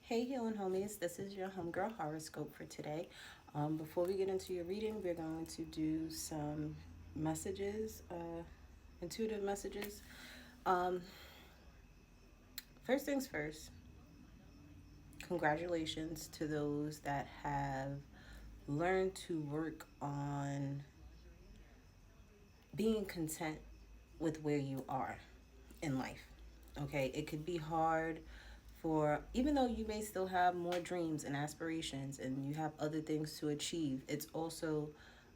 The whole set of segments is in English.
Hey, healing homies, this is your homegirl horoscope for today. Before we get into your reading, we're going to do some messages, intuitive messages. Um, First things first, congratulations to those that have learned to work on being content with where you are in life. Okay, it could be hard for, even though you may still have more dreams and aspirations and you have other things to achieve, it's also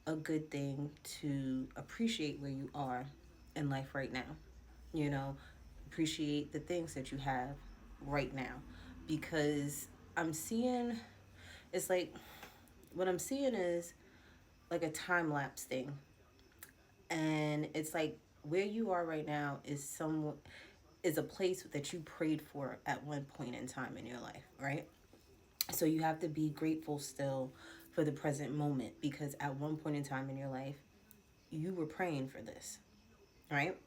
a good thing to appreciate where you are in life right now. You know, appreciate the things that you have right now, because I'm seeing, it's like, what I'm seeing is like a time lapse thing. And it's like where you are right now is a place that you prayed for at one point in time in your life, right? So you have to be grateful still for the present moment, because at one point in time in your life, you were praying for this, right?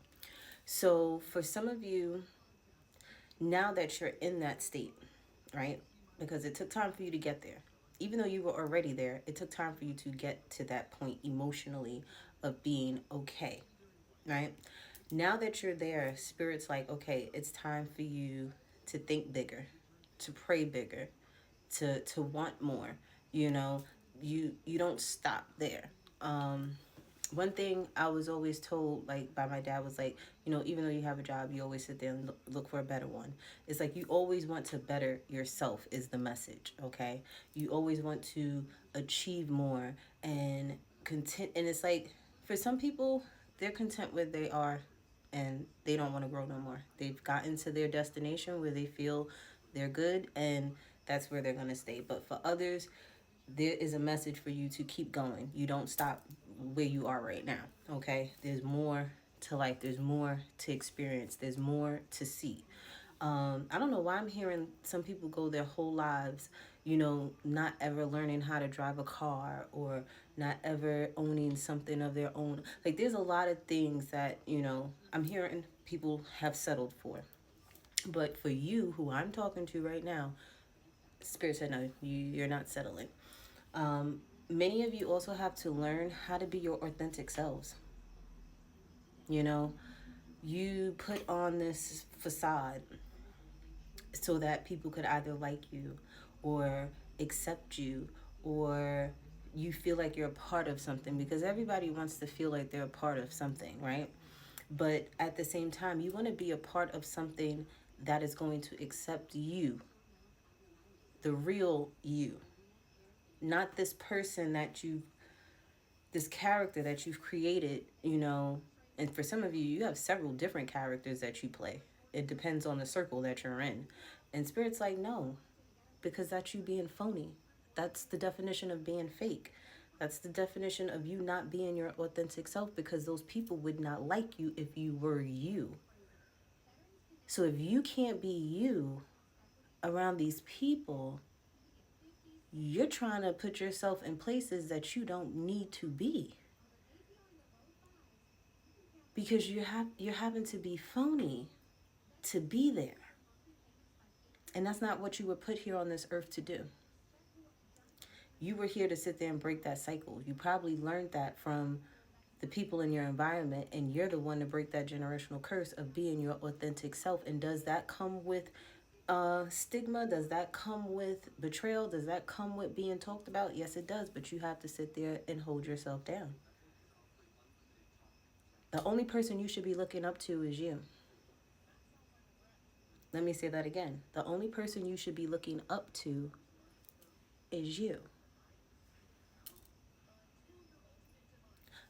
So for some of you, now that you're in that state, right? Because it took time for you to get there. Even though you were already there, it took time for you to get to that point emotionally of being okay, right? Now that you're there, Spirit's like, okay, it's time for you to think bigger, to pray bigger, to want more. You know, you don't stop there. Um, One thing I was always told, like by my dad, was like, even though you have a job, you always sit there and look for a better one. It's like you always want to better yourself is the message. Okay, you always want to achieve more and content. And it's like for some people, they're content where they are, and they don't want to grow no more. They've gotten to their destination where they feel they're good, and that's where they're going to stay. But for others, there is a message for you to keep going. You don't stop where you are right now, okay? There's more to life. There's more to experience. There's more to see. I don't know why I'm hearing some people go their whole lives, not ever learning how to drive a car, or not ever owning something of their own. Like, there's a lot of things that, I'm hearing people have settled for. But for you, who I'm talking to right now, Spirit said, no, you're not settling. Many of you also have to learn how to be your authentic selves. You know, you put on this facade so that people could either like you or accept you, or you feel like you're a part of something, because everybody wants to feel like they're a part of something, right? But at the same time, you want to be a part of something that is going to accept you, the real you, not this person that this character that you've created, and for some of you, you have several different characters that you play. It depends on the circle that you're in. And Spirit's like, no, because that's you being phony. That's the definition of being fake. That's the definition of you not being your authentic self, because those people would not like you if you were you. So if you can't be you around these people, you're trying to put yourself in places that you don't need to be, because you're having to be phony to be there. And that's not what you were put here on this earth to do. You were here to sit there and break that cycle. You probably learned that from the people in your environment, and you're the one to break that generational curse of being your authentic self. And does that come with stigma? Does that come with betrayal? Does that come with being talked about? Yes, it does. But you have to sit there and hold yourself down. The only person you should be looking up to is you. Let me say that again. The only person you should be looking up to is you.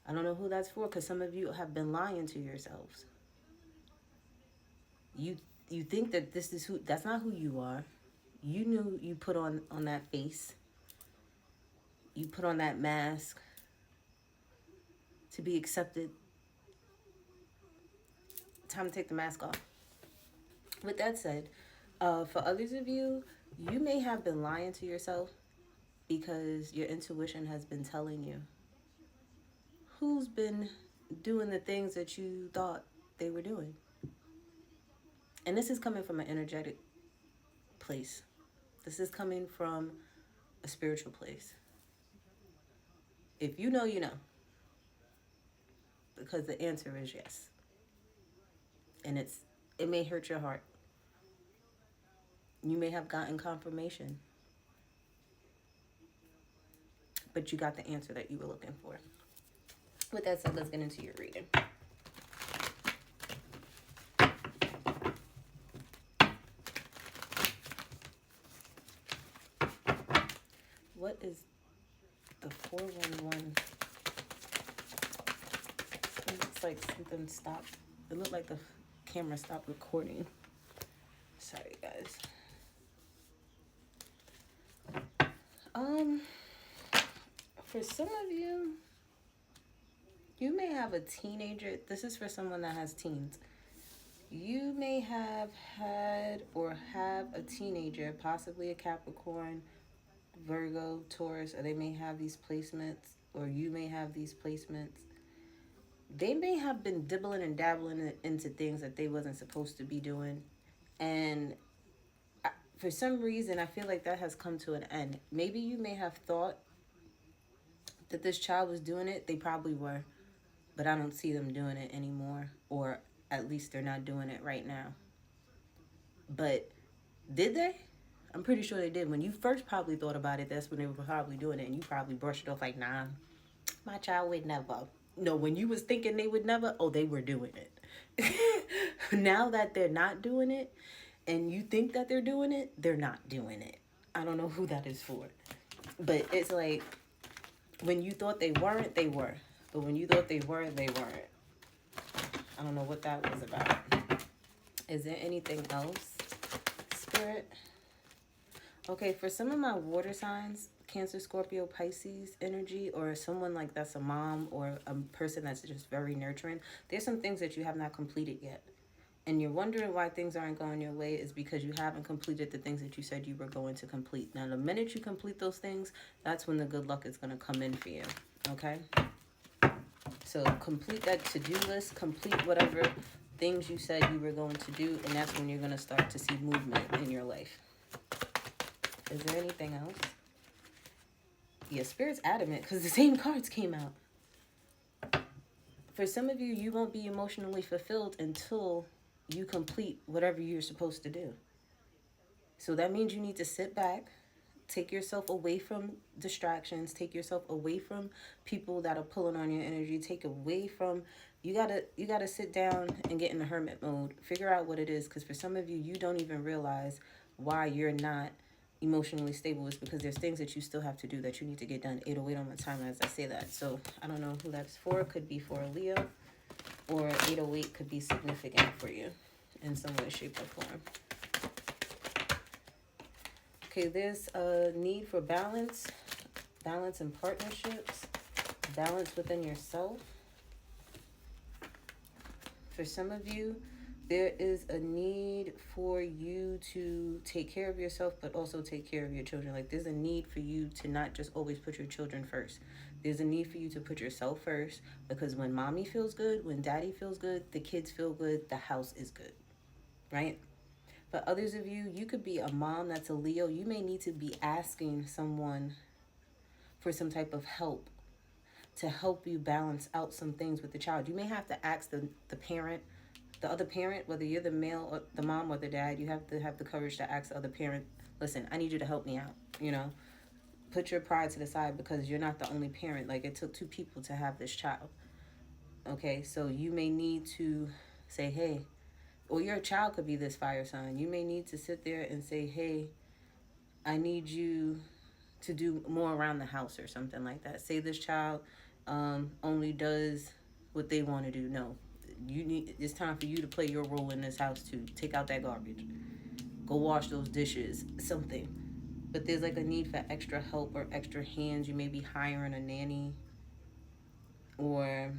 I don't know who that's for, because some of you have been lying to yourselves. You you think that this is who, that's not who you are. You knew you put on that face. You put on that mask to be accepted. Time to take the mask off. With that said, for others of you, you may have been lying to yourself because your intuition has been telling you who's been doing the things that you thought they were doing. And this is coming from an energetic place. This is coming from a spiritual place. If you know, you know. Because the answer is yes. And it may hurt your heart. You may have gotten confirmation, but you got the answer that you were looking for. With that said, let's get into your reading. What is the 411? It looks like something stopped. It looked like the camera stopped recording. Sorry, guys. For some of you, you may have a teenager. This is for someone that has teens. You may have had or have a teenager, possibly a Capricorn, Virgo, Taurus, or they may have these placements, or you may have these placements. They may have been dibbling and dabbling into things that they wasn't supposed to be doing. And for some reason, I feel like that has come to an end. Maybe you may have thought that this child was doing it. They probably were. But I don't see them doing it anymore. Or at least they're not doing it right now. But did they? I'm pretty sure they did. When you first probably thought about it, that's when they were probably doing it. And you probably brushed it off like, nah, my child would never. No, when you was thinking they would never, oh, they were doing it. Now that they're not doing it, and you think that they're doing it, they're not doing it. I don't know who that is for. But it's like, when you thought they weren't, they were. But when you thought they were, they weren't. I don't know what that was about. Is there anything else, Spirit? Okay, for some of my water signs, Cancer, Scorpio, Pisces energy, or someone like that's a mom or a person that's just very nurturing, there's some things that you have not completed yet. And you're wondering why things aren't going your way is because you haven't completed the things that you said you were going to complete. Now, the minute you complete those things, that's when the good luck is going to come in for you, okay? So complete that to-do list, complete whatever things you said you were going to do, and that's when you're going to start to see movement in your life. Is there anything else? Yeah, Spirit's adamant because the same cards came out. For some of you, you won't be emotionally fulfilled until you complete whatever you're supposed to do. So that means you need to sit back, take yourself away from distractions, take yourself away from people that are pulling on your energy, take away from, you gotta sit down and get in the hermit mode, figure out what it is, because for some of you, you don't even realize why you're not emotionally stable. Is because there's things that you still have to do that you need to get done. 808 on my timer as I say that. So I don't know who that's for. It could be for a Leo, or 808 could be significant for you in some way, shape, or form. Okay, there's a need for balance, balance in partnerships, balance within yourself. For some of you, there is a need for you to take care of yourself, but also take care of your children. Like, there's a need for you to not just always put your children first. There's a need for you to put yourself first, because when mommy feels good, when daddy feels good, the kids feel good, the house is good, right? But others of you, you could be a mom that's a Leo. You may need to be asking someone for some type of help to help you balance out some things with the child. You may have to ask the parent, the other parent, whether you're the male or the mom or the dad, you have to have the courage to ask the other parent, listen, I need you to help me out, you know? Put your pride to the side, because you're not the only parent. Like, it took two people to have this child. Okay, so you may need to say, hey, or your child could be this fire sign. You may need to sit there and say, hey, I need you to do more around the house or something like that. Say this child only does what they want to do. No, it's time for you to play your role in this house too. Take out that garbage. Go wash those dishes, something. But there's like a need for extra help or extra hands. You may be hiring a nanny, or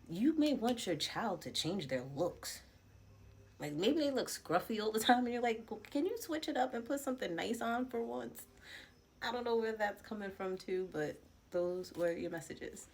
you may want your child to change their looks. Like, maybe they look scruffy all the time, and you're like, can you switch it up and put something nice on for once? I don't know where that's coming from too, but those were your messages.